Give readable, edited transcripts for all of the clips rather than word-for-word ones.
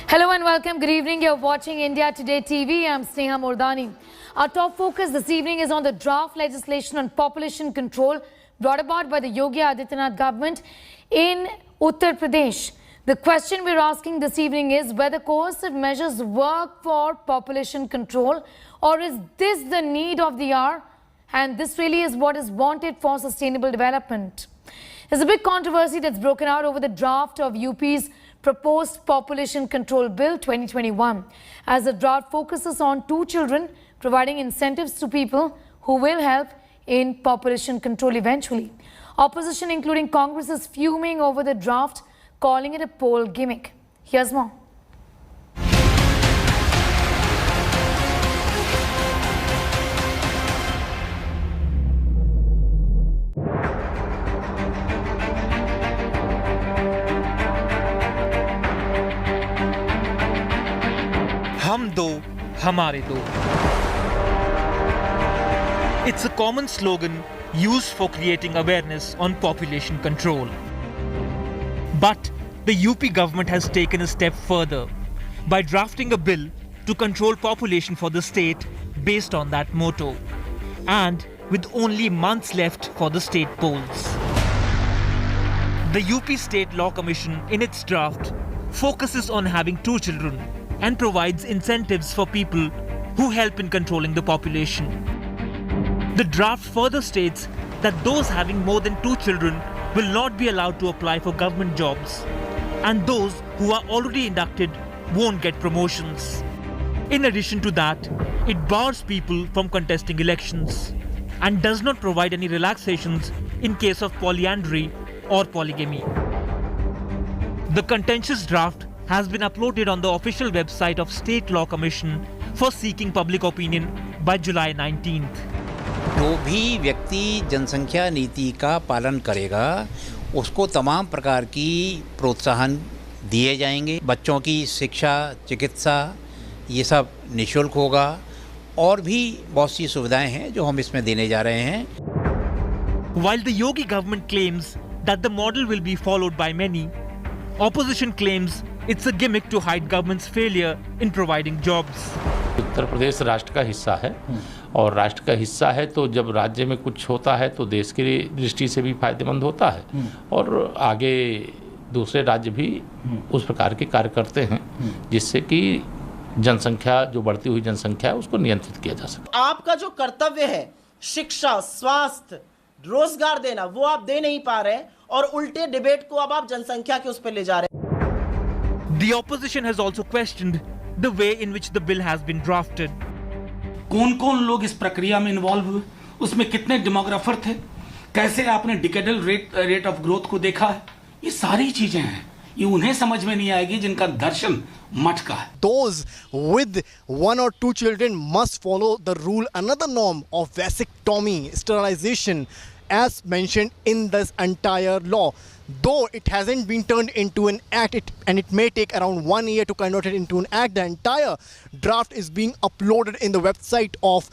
Hello and welcome. Good evening. You're watching India Today TV. I'm Sneha Mordani. Our top focus this evening is on the draft legislation on population control brought about by the Yogi Adityanath government in Uttar Pradesh. The question we're asking this evening is whether coercive measures work for population control, or is this the need of the hour? And this really is what is wanted for sustainable development. There's a big controversy that's broken out over the draft of UP's proposed Population Control Bill 2021, as the draft focuses on 2 children, providing incentives to people who will help in population control eventually. Opposition, including Congress, is fuming over the draft, calling it a poll gimmick. Here's more. हम दो हमारे दो. It's a common slogan used for creating awareness on population control. But the UP government has taken a step further by drafting a bill to control population for the state based on that motto, and with only months left for the state polls. The UP State Law Commission in its draft focuses on having 2 children and provides incentives for people who help in controlling the population. The draft further states that those having more than 2 children will not be allowed to apply for government jobs, and those who are already inducted won't get promotions. In addition to that, it bars people from contesting elections and does not provide any relaxations in case of polyandry or polygamy. The contentious draft has been uploaded on the official website of State Law Commission for seeking public opinion by July 19th. जो भी व्यक्ति जनसंख्या नीति का पालन करेगा उसको तमाम प्रकार की प्रोत्साहन दिए जाएंगे. बच्चों की शिक्षा, चिकित्सा ये सब निःशुल्क होगा, और भी बहुत सी सुविधाएं हैं जो हम इसमें देने जा रहे हैं. While the Yogi government claims that the model will be followed by many, opposition claims it's a gimmick to hide government's failure in providing jobs. Uttar Pradesh राष्ट्र का हिस्सा है, और राष्ट्र का हिस्सा है तो जब राज्य में कुछ होता है तो देश की दृष्टि से भी फायदेमंद होता है, और आगे दूसरे राज्य भी उस प्रकार के कार्य करते हैं जिससे कि जनसंख्या, जो बढ़ती हुई जनसंख्या है, उसको नियंत्रित किया जा सके. आपका जो कर्तव्य है शिक्षा, स्वास्थ्य, रोजगार देना, वो आप दे नहीं पा रहे, और उल्टे डिबेट को अब आप जनसंख्या के उस पर ले जा रहे हैं. The opposition has also questioned the way in which the bill has been drafted. कौन-कौन लोग इस प्रक्रिया में इन्वॉल्व हुए, उसमें कितने डेमोग्राफर थे, कैसे आपने डिकेडल रेट ऑफ ग्रोथ को देखा है, ये सारी चीजें हैं. ये उन्हें समझ में नहीं आएगी जिनका दर्शन मठ का है. Those with 1 or 2 children must follow the rule, another norm of vasectomy, sterilization, as mentioned in this entire law. Though it hasn't been turned into an act, and it may take around 1 year to convert it into an act, the entire draft is being uploaded in the website of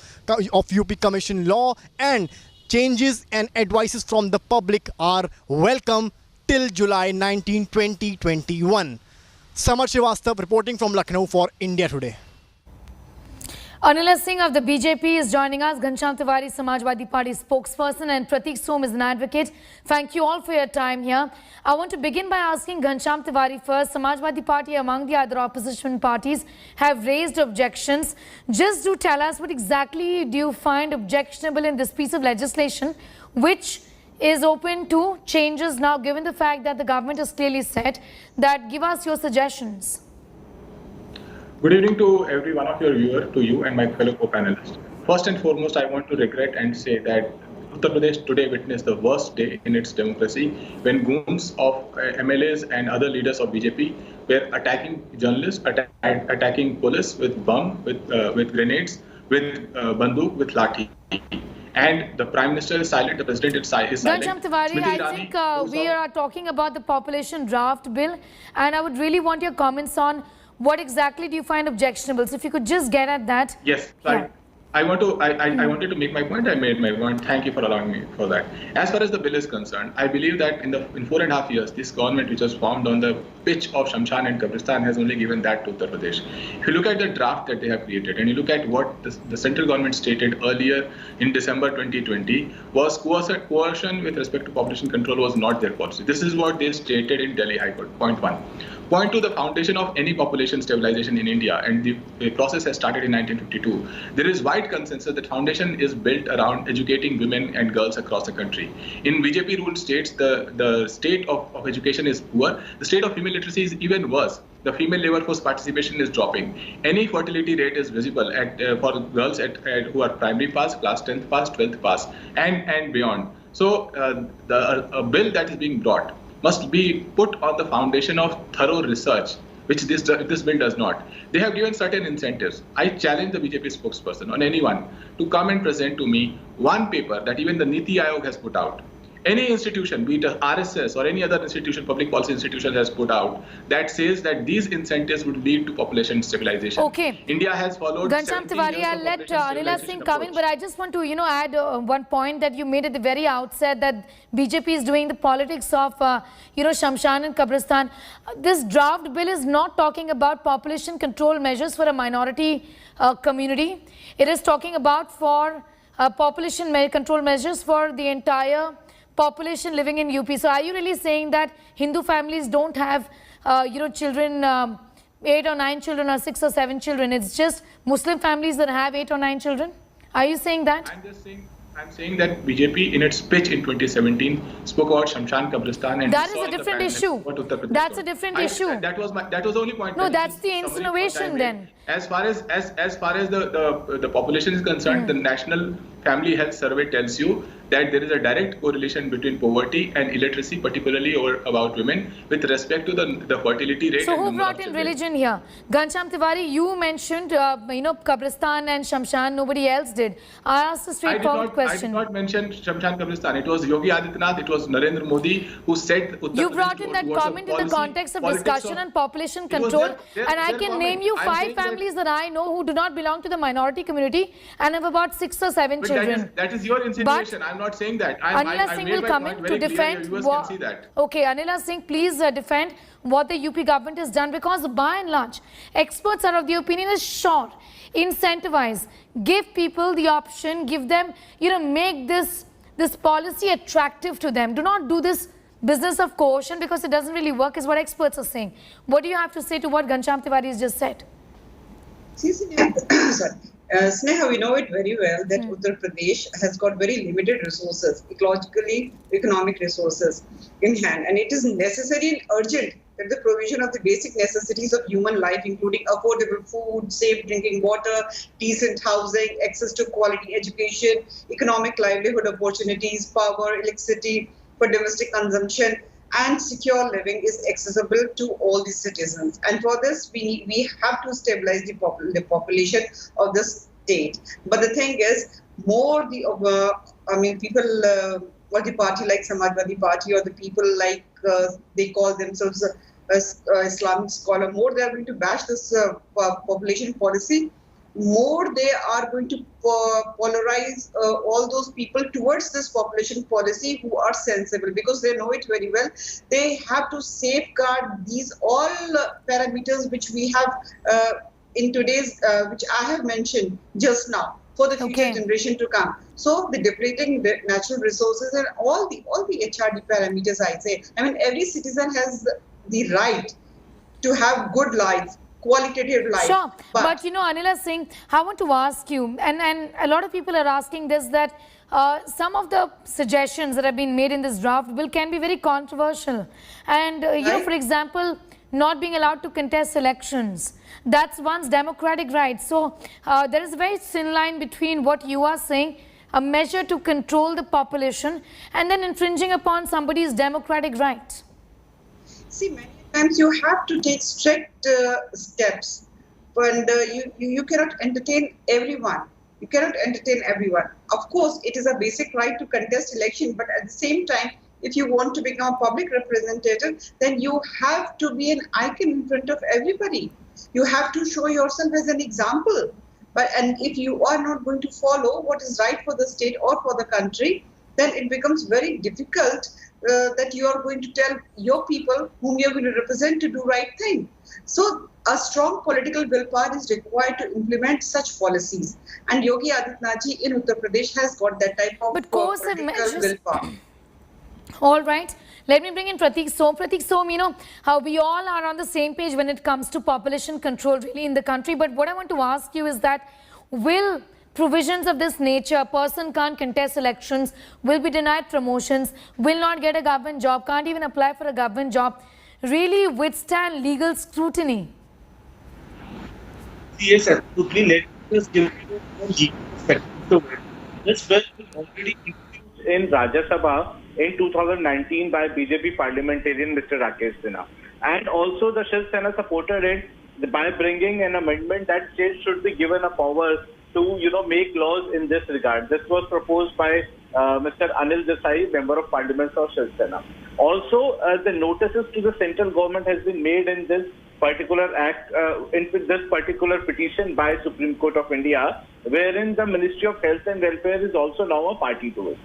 UP Commission Law, and changes and advices from the public are welcome till July 19, 2021. Samar Srivastava reporting from Lucknow for India Today. Anila Singh of the BJP is joining us. Ghanshyam Tiwari, Samajwadi Party spokesperson, and Pratik Som is an advocate. Thank you all for your time here. I want to begin by asking Ghanshyam Tiwari first. Samajwadi Party, among the other opposition parties, have raised objections. Just do tell us, what exactly do you find objectionable in this piece of legislation, which is open to changes now, given the fact that the government has clearly said that give us your suggestions? Good evening to every one of your viewers, to you and my fellow co-panelists. First and foremost, I want to regret and say that Uttar Pradesh today witnessed the worst day in its democracy when goons of MLAs and other leaders of BJP were attacking journalists, attacking police with bomb, with grenades, with banduk, with lathi. And the Prime Minister is silent, the President is silent. Ghanshyam Tiwari, I think we are talking about the population draft bill, and I would really want your comments on what exactly do you find objectionable. So if you could just get at that. Yes, I wanted to make my point. I made my point. Thank you for allowing me for that. As far as the bill is concerned, I believe that in 4.5 years, this government, which was formed on the pitch of Shamshan and Kabristan, has only given that to Uttar Pradesh. If you look at the draft that they have created, and you look at what the central government stated earlier in December 2020, was coercion with respect to population control was not their policy. This is what they stated in Delhi High Court. Point one. Point to the foundation of any population stabilization in India, and the process has started in 1952. There is wide consensus that foundation is built around educating women and girls across the country. In BJP ruled states, the state of education is poor. The state of female literacy is even worse. The female labor force participation is dropping. Any fertility rate is visible for girls who are primary pass, class 10th pass, 12th pass, and beyond. So a bill that is being brought must be put on the foundation of thorough research, which this bill does not. They have given certain incentives. I challenge the BJP spokesperson or anyone to come and present to me one paper that even the Niti Aayog has put out. Any institution, be it RSS or any other institution, public policy institution has put out that says that these incentives would lead to population stabilization. Okay. India has followed. Ghanshyam Tiwari, I'll let Anila Singh come in, but I just want to, add one point that you made at the very outset, that BJP is doing the politics of, Shamshan and Kabristan. This draft bill is not talking about population control measures for a minority community. It is talking about population control measures for the entire population living in UP. So are you really saying that Hindu families don't have, children, 8 or 9 children or 6 or 7 children? It's just Muslim families that have 8 or 9 children? Are you saying that? I'm saying that BJP in its pitch in 2017 spoke about Shamshan, Kabristan, and that is a different issue. That's a different issue. That was the only point. No, that's the insinuation then. As far as the population is concerned, the National Family Health Survey tells you that there is a direct correlation between poverty and illiteracy, particularly about women, with respect to the fertility rate. So who brought in religion here? Ghanshyam Tiwari, you mentioned, Kabristan and Shamshan, nobody else did. I asked a straightforward question. I did not mention Shamshan Kabristan. It was Yogi Adityanath, it was Narendra Modi who said Uttar you brought in that comment in the context of discussion on population control, and I can name you 5 families that I know who do not belong to the minority community and have about 6 or 7 children. That is your insinuation. I'm not saying that. Anila Singh will come in to defend. Okay, Anila Singh, please defend what the UP government has done, because by and large, experts are of the opinion is sure, incentivize, give people the option, give them, make this policy attractive to them. Do not do this business of coercion, because it doesn't really work, is what experts are saying. What do you have to say to what Ghanshyam Tiwari has just said? Sneha, we know it very well that Uttar Pradesh has got very limited resources, ecologically, economic resources in hand, and it is necessary and urgent that the provision of the basic necessities of human life, including affordable food, safe drinking water, decent housing, access to quality education, economic livelihood opportunities, power, electricity for domestic consumption, and secure living is accessible to all the citizens. And for this, we have to stabilize the population of the state. But the thing is, more people or the party like Samajwadi Party or the people like they call themselves Islamic scholar, more they are going to bash this population policy, more they are going to polarize all those people towards this population policy who are sensible, because they know it very well. They have to safeguard these all parameters which we have in today's, which I have mentioned just now, for the future generation to come. So the depleting the natural resources and all the HRD parameters, I say. I mean, every citizen has the right to have good life, qualitative life. Sure, but Anila Singh, I want to ask you, and a lot of people are asking this, that some of the suggestions that have been made in this draft bill can be very controversial. And, for example, not being allowed to contest elections, that's one's democratic right. So there is a very thin line between what you are saying, a measure to control the population, and then infringing upon somebody's democratic right. See, many times you have to take strict steps, and you cannot entertain everyone. You cannot entertain everyone. Of course, it is a basic right to contest election, but at the same time, if you want to become a public representative, then you have to be an icon in front of everybody. You have to show yourself as an example. And if you are not going to follow what is right for the state or for the country, then it becomes very difficult that you are going to tell your people whom you are going to represent to do right thing. So a strong political willpower is required to implement such policies. And Yogi Adityanath ji in Uttar Pradesh has got that type of But coercive political measures- willpower. All right. Let me bring in Pratik Som. Pratik Som, you know how we all are on the same page when it comes to population control really in the country. But what I want to ask you is that will provisions of this nature, a person can't contest elections, will be denied promotions, will not get a government job, can't even apply for a government job, really withstand legal scrutiny? Yes, absolutely. Let us give you a legal perspective to it. This bill was already introduced in Rajya Sabha in 2019 by BJP parliamentarian Mr. Rakesh Sinha. And also the Shiv Sena supported it by bringing an amendment that states should be given a power to, make laws in this regard. This was proposed by Mr. Anil Desai, Member of Parliament of Shiv Sena. Also, the notices to the central government has been made in this particular act, in this particular petition by Supreme Court of India, wherein the Ministry of Health and Welfare is also now a party to it.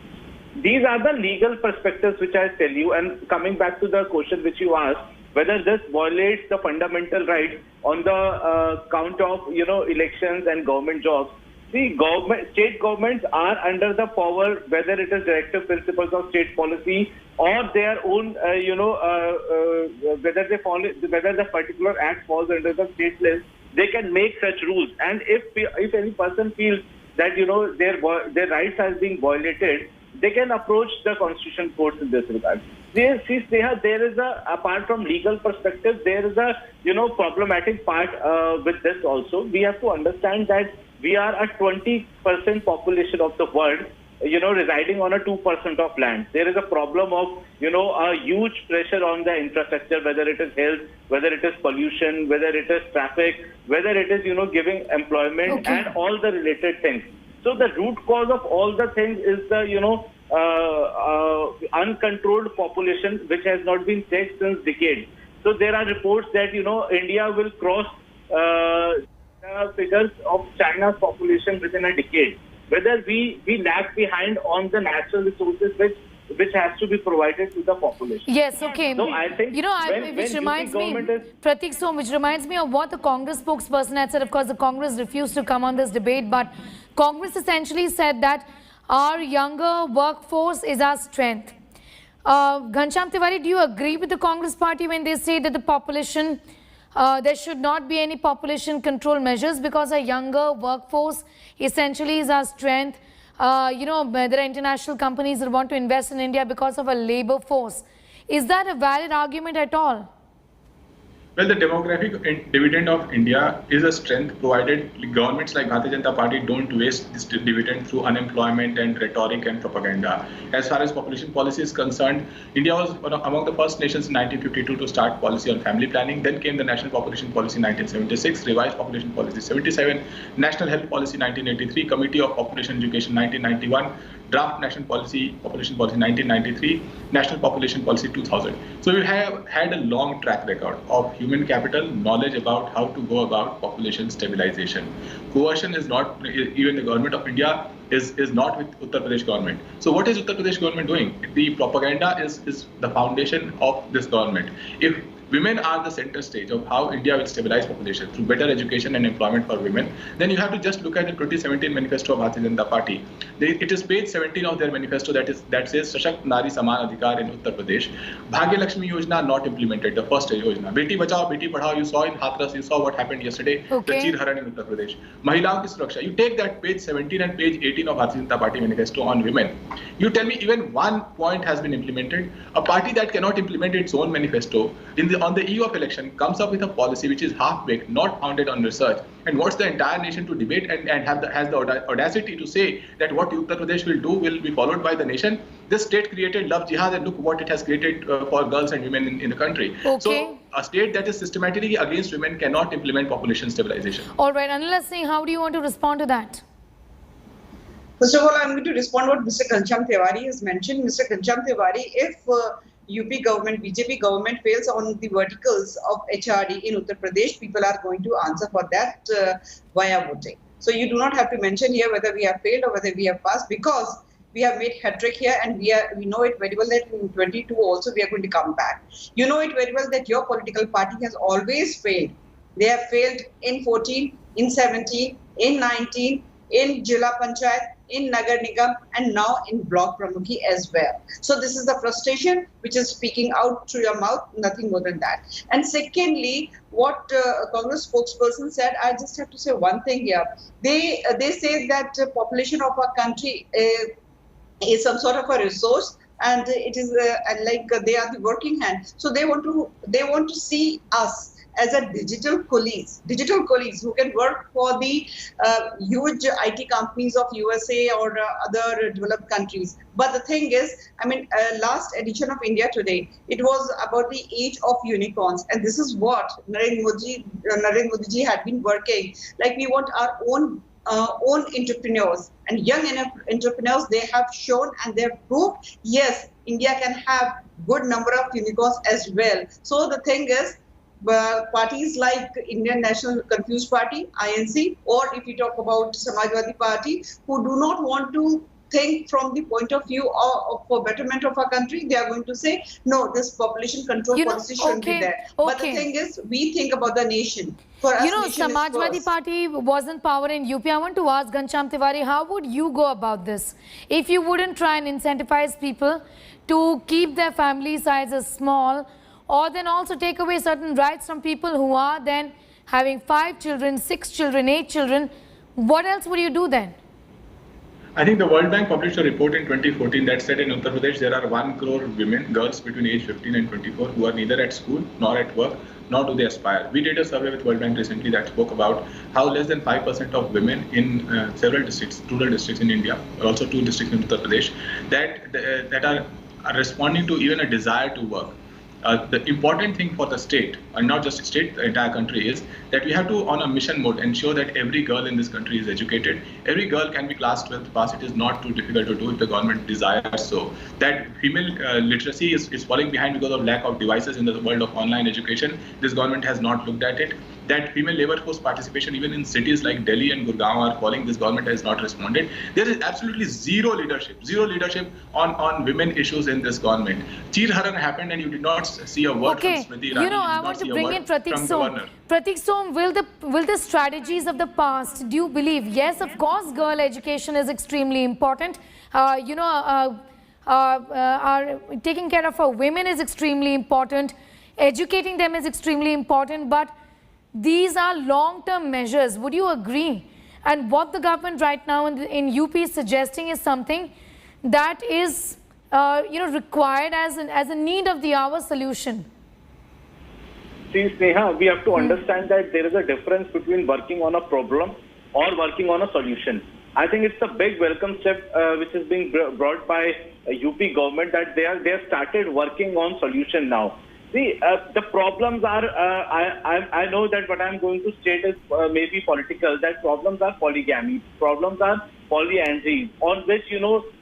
These are the legal perspectives which I tell you. And coming back to the question which you asked, whether this violates the fundamental right on the count of, elections and government jobs. See, state governments are under the power, whether it is directive principles of state policy or their own, whether the particular act falls under the state list, they can make such rules. And if any person feels that, their rights are being violated, they can approach the constitution courts in this regard. There is apart from legal perspective, there is a, problematic part with this also. We have to understand that we are a 20% population of the world, residing on a 2% of land. There is a problem of, a huge pressure on the infrastructure, whether it is health, whether it is pollution, whether it is traffic, whether it is, giving employment and all the related things. So the root cause of all the things is the, uncontrolled population, which has not been checked since decades. So there are reports that, India will cross the figures of China's population within a decade. Whether we lag behind on the natural resources which has to be provided to the population. Yes, okay. So I think which reminds me, Pratik Som, which reminds me of what the Congress spokesperson had said. Of course, the Congress refused to come on this debate, but Congress essentially said that our younger workforce is our strength. Ghanshyam Tiwari, do you agree with the Congress party when they say that the population, there should not be any population control measures because a younger workforce essentially is our strength? There are international companies that want to invest in India because of a labor force. Is that a valid argument at all? Well, the demographic dividend of India is a strength provided governments like Bharatiya Janata Party don't waste this dividend through unemployment and rhetoric and propaganda. As far as population policy is concerned, India was among the first nations in 1952 to start policy on family planning. Then came the National Population Policy in 1976, Revised Population Policy 77, National Health Policy 1983, Committee of Population Education 1991, Draft National Population Policy 1993, National Population Policy 2000. So we have had a long track record of human capital, knowledge about how to go about population stabilization. Coercion is not, even the government of India is not with Uttar Pradesh government. So what is Uttar Pradesh government doing? The propaganda is the foundation of this government. If women are the center stage of how India will stabilize population through better education and employment for women, then you have to just look at the 2017 manifesto of Bharatiya Janata Party. It is page 17 of their manifesto that says Sashakt Nari Saman Adhikar in Uttar Pradesh. Bhagya Lakshmi Yojana not implemented, the first Yojana. Beti Bachao, Beti Padhao, you saw in Hathras, you saw what happened yesterday, the Chir Haran in Uttar Pradesh. Mahilaon ki Suraksha. You take that page 17 and page 18 of Bharatiya Janata Party manifesto on women. You tell me even one point has been implemented. A party that cannot implement its own manifesto on the eve of election comes up with a policy which is half-baked, not founded on research, and wants the entire nation to debate and has the audacity to say that what Uttar Pradesh will do will be followed by the nation. This state created love jihad, and look what it has created for girls and women in the country. So a state that is systematically against women cannot implement population stabilization. All right, Anila Singh, how do you want to respond to that? First of all, I'm going to respond what Mr. Ghanshyam Tiwari has mentioned. Mr. Ghanshyam Tiwari, if UP government, BJP government fails on the verticals of HRD in Uttar Pradesh, people are going to answer for that via voting. So you do not have to mention here whether we have failed or whether we have passed, because we have made hat-trick here, and we know it very well that in 22 also we are going to come back. You know it very well that your political party has always failed. They have failed in 14, in 17, in 19, in Jila Panchayat, in Nagar Nigam, and now in Block Pramukhi as well. So this is the frustration which is speaking out through your mouth, nothing more than that. And secondly, what Congress spokesperson said, I just have to say one thing here. They say that the population of our country is some sort of a resource, and it is like they are the working hand. So they want to see us as a digital colleagues who can work for the huge IT companies of USA or other developed countries. But the thing is, I mean, last edition of India Today, it was about the age of unicorns, and this is what Narendra Modi ji had been working. Like, we want our own entrepreneurs and young entrepreneurs. They have shown and they have proved, yes, India can have good number of unicorns as well. So the thing is, parties like Indian National Confused Party, INC, or if you talk about Samajwadi Party, who do not want to think from the point of view of for betterment of our country, they are going to say, no, this population control policy shouldn't be there. But the thing is, we think about the nation. For us, Samajwadi Party was in power in UP. I want to ask Ghanshyam Tiwari, how would you go about this? If you wouldn't try and incentivize people to keep their family sizes small, or then also take away certain rights from people who are then having 5 children, 6 children, 8 children, what else would you do then? I think the World Bank published a report in 2014 that said in Uttar Pradesh there are 1 crore women, girls between age 15 and 24, who are neither at school nor at work, nor do they aspire. We did a survey with World Bank recently that spoke about how less than 5% of women in several districts, rural districts in India, also 2 districts in Uttar Pradesh, that are responding to even a desire to work. The important thing for the state, and not just the state, the entire country, is that we have to, on a mission mode, ensure that every girl in this country is educated. Every girl can be class 12th pass. It is not too difficult to do if the government desires so. That female literacy is falling behind because of lack of devices in the world of online education. This government has not looked at it. That female labor force participation even in cities like Delhi and Gurgaon are falling. This government has not responded. There is absolutely zero leadership on women issues in this government. Cheer Haran happened and you did not see a word from Smriti Irani. I want to bring in Pratik Som. Pratik Som, will the strategies of the past, do you believe? Yes, of course, girl education is extremely important. Taking care of our women is extremely important. Educating them is extremely important, but these are long-term measures. Would you agree? And what the government right now in UP is suggesting is something that is, required as a need of the hour solution. See, Sneha, we have to understand that there is a difference between working on a problem or working on a solution. I think it's a big welcome step which is being brought by UP government, that they have started working on solution now. See, the problems are, I know that what I'm going to state is maybe political, that problems are polygamy, problems are polyandry, on which,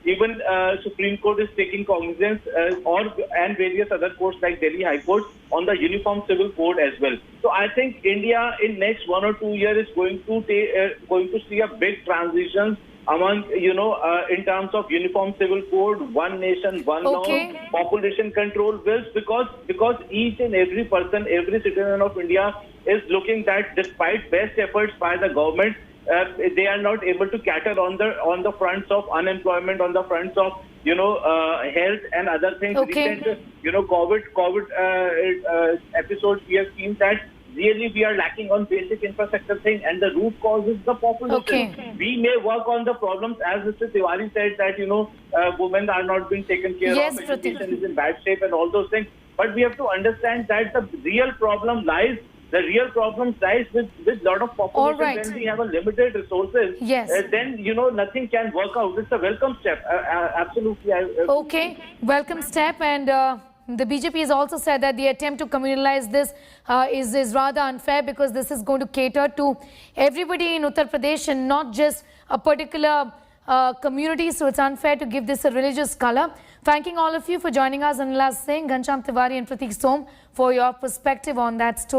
even Supreme Court is taking cognizance and various other courts like Delhi High Court on the Uniform Civil Code as well. So I think India in next 1 or 2 years is going to see a big transition among, in terms of Uniform Civil Code, one nation, one law, population control bills, because each and every person, every citizen of India is looking that despite best efforts by the government, they are not able to cater on the fronts of unemployment, on the fronts of, health and other things. Recent, COVID episodes, we have seen that really we are lacking on basic infrastructure thing, and the root cause is the population. We may work on the problems, as Mr. Tiwari said, that women are not being taken care of, education is in bad shape and all those things. But we have to understand that the real problem lies with lot of population. When we have a limited resources, then nothing can work out. It's a welcome step. Absolutely. Welcome step. And the BJP has also said that the attempt to communalize this is rather unfair, because this is going to cater to everybody in Uttar Pradesh and not just a particular community. So it's unfair to give this a religious color. Thanking all of you for joining us, Anila Singh, Ghanshyam Tiwari and Pratik Som, for your perspective on that story.